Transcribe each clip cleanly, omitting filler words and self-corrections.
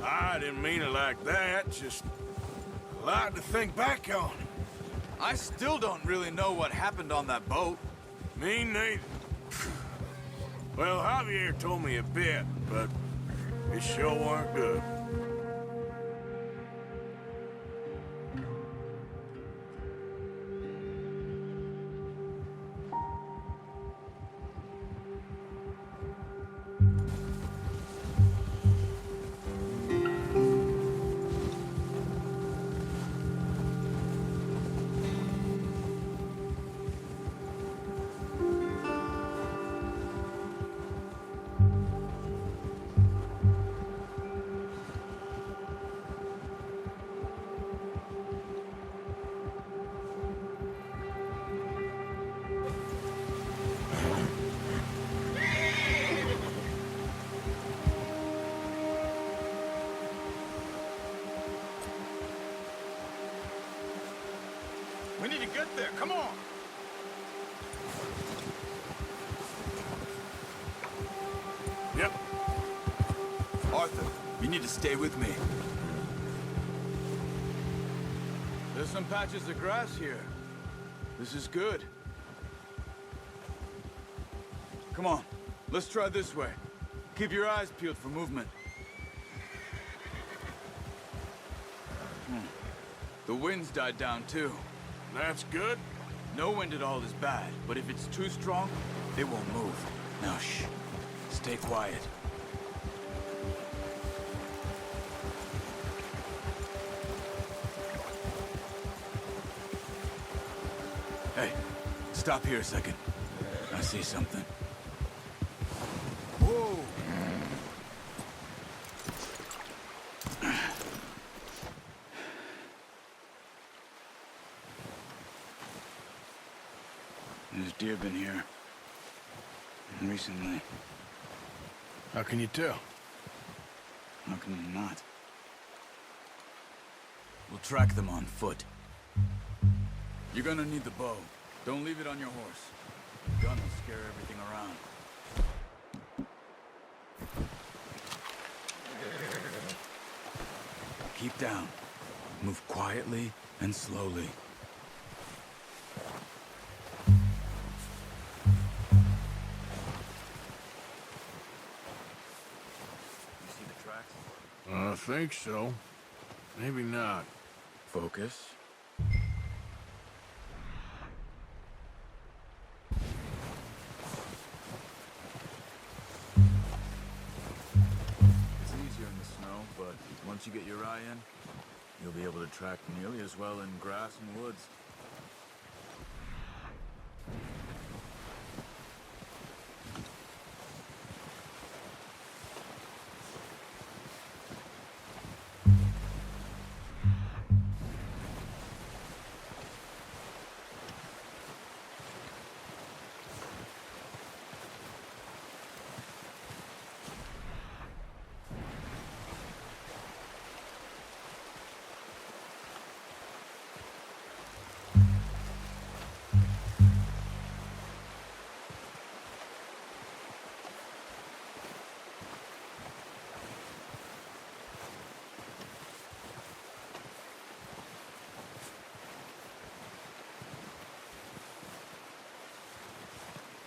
I didn't mean it like that, just a lot to think back on. I still don't really know what happened on that boat. Me neither. Well, Javier told me a bit, but it sure weren't good. We need to get there, come on! Yep. Arthur, you need to stay with me. There's some patches of grass here. This is good. Come on, let's try this way. Keep your eyes peeled for movement. The wind's died down too. That's good. No wind at all is bad, but if it's too strong, it won't move. Now shh, stay quiet. Hey, stop here a second. I see something. Whoa! There's deer been here. Recently. How can you tell? How can you not? We'll track them on foot. You're gonna need the bow. Don't leave it on your horse. The gun will scare everything around. Keep down. Move quietly and slowly. I think so. Maybe not. Focus. It's easier in the snow, but once you get your eye in, you'll be able to track nearly as well in grass and woods.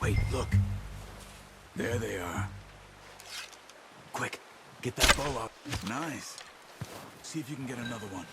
Wait, look. There they are. Quick, get that bow up. Nice. See if you can get another one.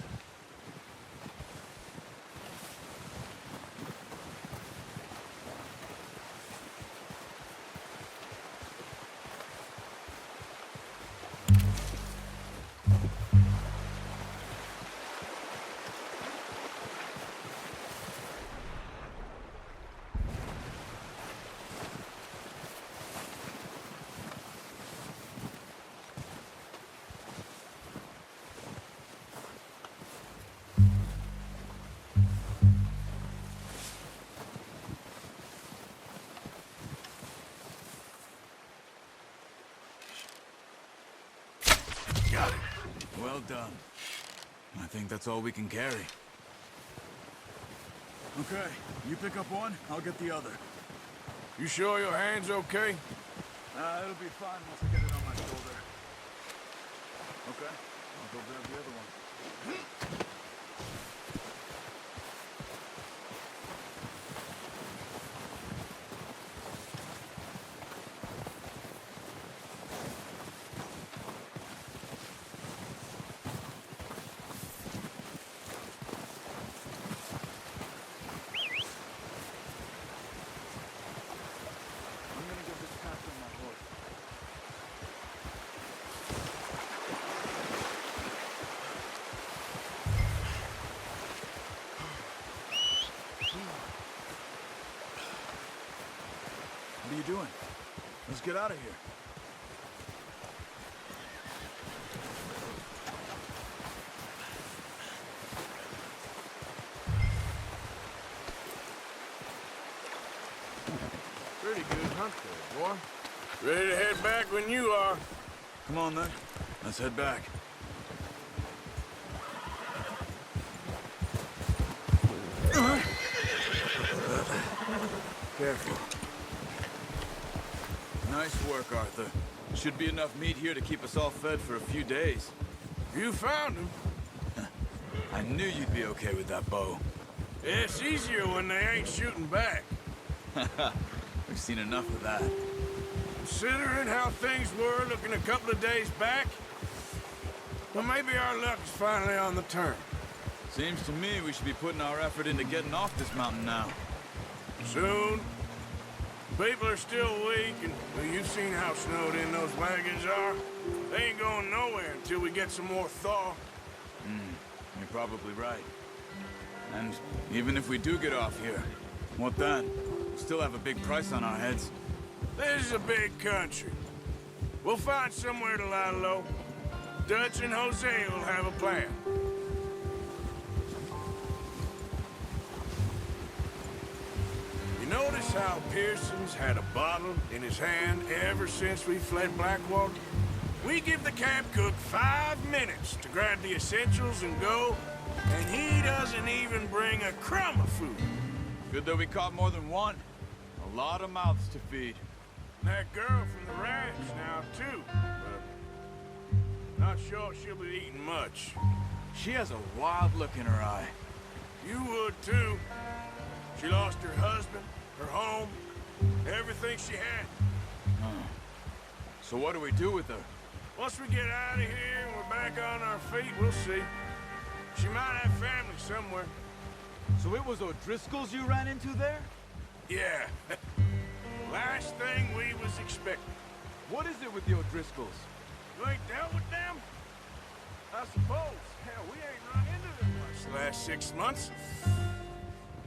Got it. Well done. I think that's all we can carry. Okay, you pick up one, I'll get the other. You sure your hand's okay? It'll be fine once I get it on my shoulder. Okay, I'll go grab the other one. I'm gonna give this pack on my horse. What are you doing? Let's get out of here. Pretty good hunt there, boy. Ready to head back when you are. Come on then. Let's head back. Careful. Nice work, Arthur. Should be enough meat here to keep us all fed for a few days. You found him. I knew you'd be okay with that bow. It's easier when they ain't shooting back. We've seen enough of that. Considering how things were looking a couple of days back, well, maybe our luck is finally on the turn. Seems to me we should be putting our effort into getting off this mountain now. Soon. People are still weak, and well, you've seen how snowed in those wagons are. They ain't going nowhere until we get some more thaw. You're probably right. And even if we do get off here, what then? We still have a big price on our heads. This is a big country. We'll find somewhere to lie low. Dutch and Jose will have a plan. You notice how Pearson's had a bottle in his hand ever since we fled Blackwater? We give the camp cook 5 minutes to grab the essentials and go, and he doesn't even bring a crumb of food. Good that we caught more than one. A lot of mouths to feed. And that girl from the ranch now, too. But not sure she'll be eating much. She has a wild look in her eye. You would, too. She lost her husband, her home, everything she had. So what do we do with her? Once we get out of here and we're back on our feet, we'll see. She might have family somewhere. So it was O'Driscoll's you ran into there? Yeah. Last thing we was expecting. What is it with the O'Driscolls? You ain't dealt with them? I suppose. Hell, we ain't run into them much the last 6 months.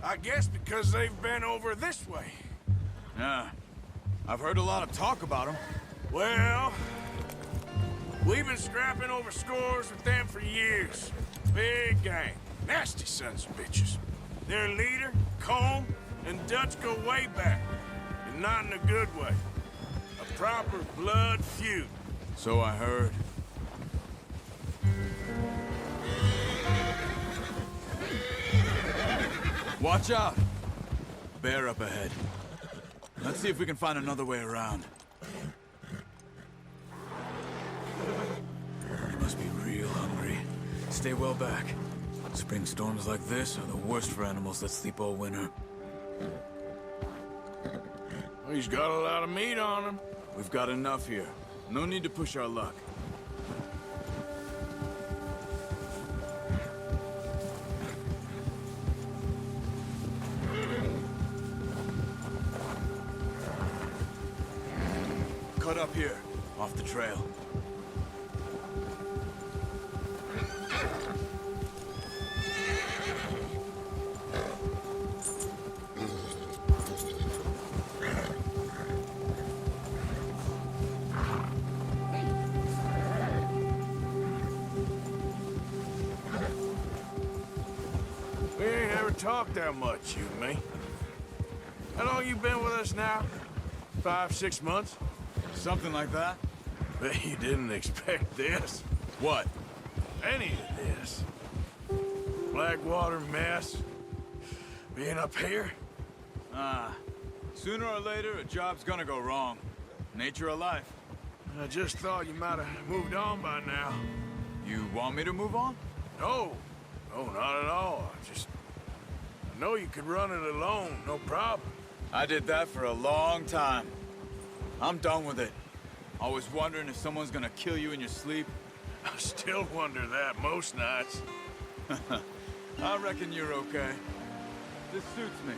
I guess because they've been over this way. Yeah. I've heard a lot of talk about them. Well, we've been scrapping over scores with them for years. Big gang. Nasty sons of bitches. Their leader, Combe, and Dutch go way back. And not in a good way. A proper blood feud. So I heard. Watch out! Bear up ahead. Let's see if we can find another way around. You must be real hungry. Stay well back. Spring storms like this are the worst for animals that sleep all winter. Well, he's got a lot of meat on him. We've got enough here. No need to push our luck. Cut up here, off the trail. We ain't ever talked that much, you and me. How long you been with us now? 5, 6 months? Something like that? Bet you didn't expect this. What? Any of this. Blackwater mess. Being up here. Sooner or later, a job's gonna go wrong. Nature of life. I just thought you might have moved on by now. want me to move on? No. No, not at all. I know you could run it alone, no problem. I did that for a long time. I'm done with it. Always wondering if someone's gonna kill you in your sleep. I still wonder that most nights. I reckon you're okay. This suits me.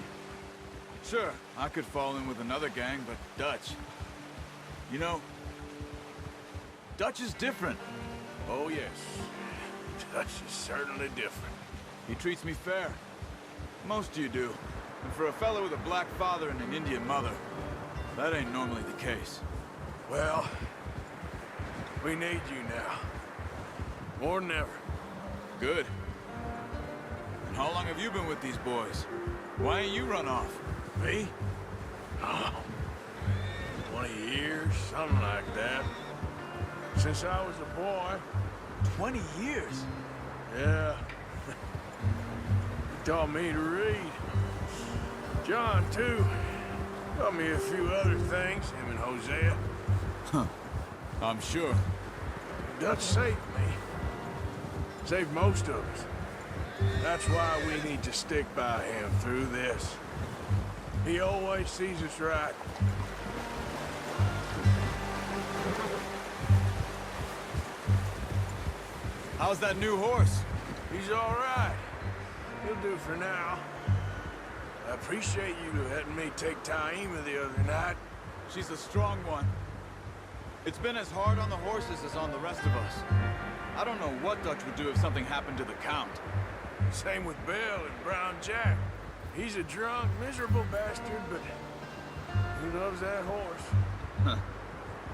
Sure, I could fall in with another gang, but Dutch... You know, Dutch is different. Oh, yes. Dutch is certainly different. He treats me fair. Most of you do. And for a fellow with a black father and an Indian mother, that ain't normally the case. Well, we need you now. More than ever. Good. And how long have you been with these boys? Why ain't you run off? Me? Oh, 20 years, something like that. Since I was a boy. 20 years? Yeah. He taught me to read. John, too. Taught me a few other things, him and Hosea. Huh. I'm sure. Dutch saved me. Saved most of us. That's why we need to stick by him through this. He always sees us right. How's that new horse? He's all right. He'll do for now. I appreciate you letting me take Taima the other night. She's a strong one. It's been as hard on the horses as on the rest of us. I don't know what Dutch would do if something happened to the Count. Same with Bill and Brown Jack. He's a drunk, miserable bastard, but he loves that horse. Huh.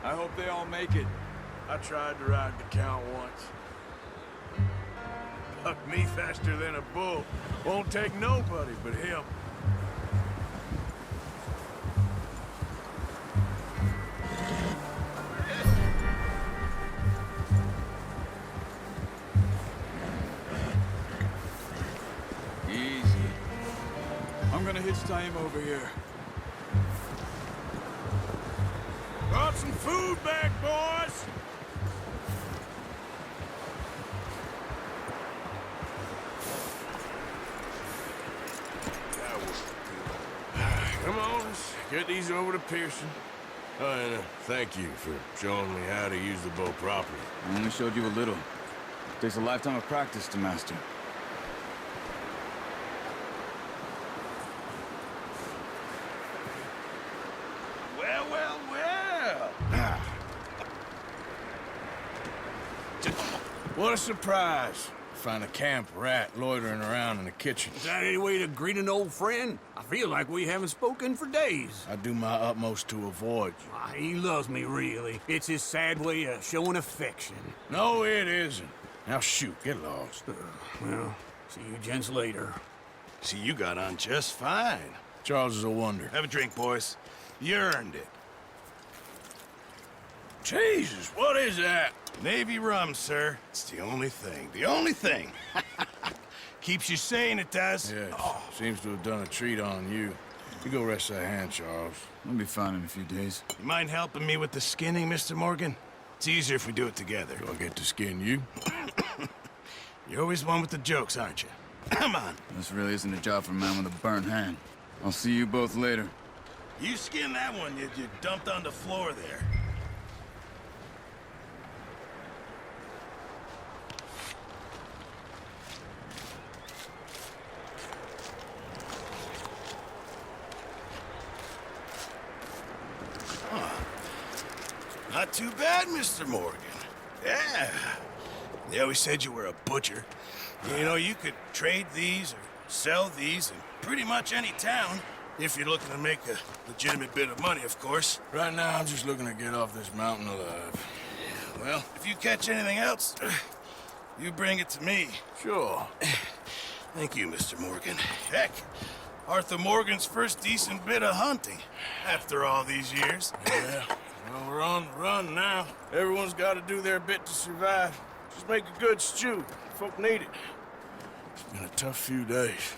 I hope they all make it. I tried to ride the Count once. Bucked me faster than a bull. Won't take nobody but him. Easy. I'm gonna hitch Taima over here. Brought some food back, boys! Come on, let's get these over to Pearson. Oh, and thank you for showing me how to use the bow properly. I only showed you a little. Takes a lifetime of practice to master. Well, well, well. What a surprise. Find a camp rat loitering around in the kitchen. Is that any way to greet an old friend? I feel like we haven't spoken for days. I do my utmost to avoid you. He loves me, really. It's his sad way of showing affection. No, it isn't. Now shoot, get lost. Well, see you gents later. See, you got on just fine. Charles is a wonder. Have a drink, boys. You earned it. Jesus, what is that? Navy rum, sir. It's the only thing. The only thing. Keeps you sane, it does. Yes, seems to have done a treat on you. You go rest that hand, Charles. I'll be fine in a few days. You mind helping me with the skinning, Mr. Morgan? It's easier if we do it together. Do I get to skin you? You're always one with the jokes, aren't you? Come on. This really isn't a job for a man with a burnt hand. I'll see you both later. You skin that one you dumped on the floor there. Not too bad, Mr. Morgan. Yeah. They always said you were a butcher. You know, you could trade these or sell these in pretty much any town, if you're looking to make a legitimate bit of money, of course. Right now, I'm just looking to get off this mountain alive. Well, if you catch anything else, you bring it to me. Sure. Thank you, Mr. Morgan. Heck, Arthur Morgan's first decent bit of hunting after all these years. Yeah. Well, we're on the run now. Everyone's got to do their bit to survive. Just make a good stew. Folk need it. It's been a tough few days.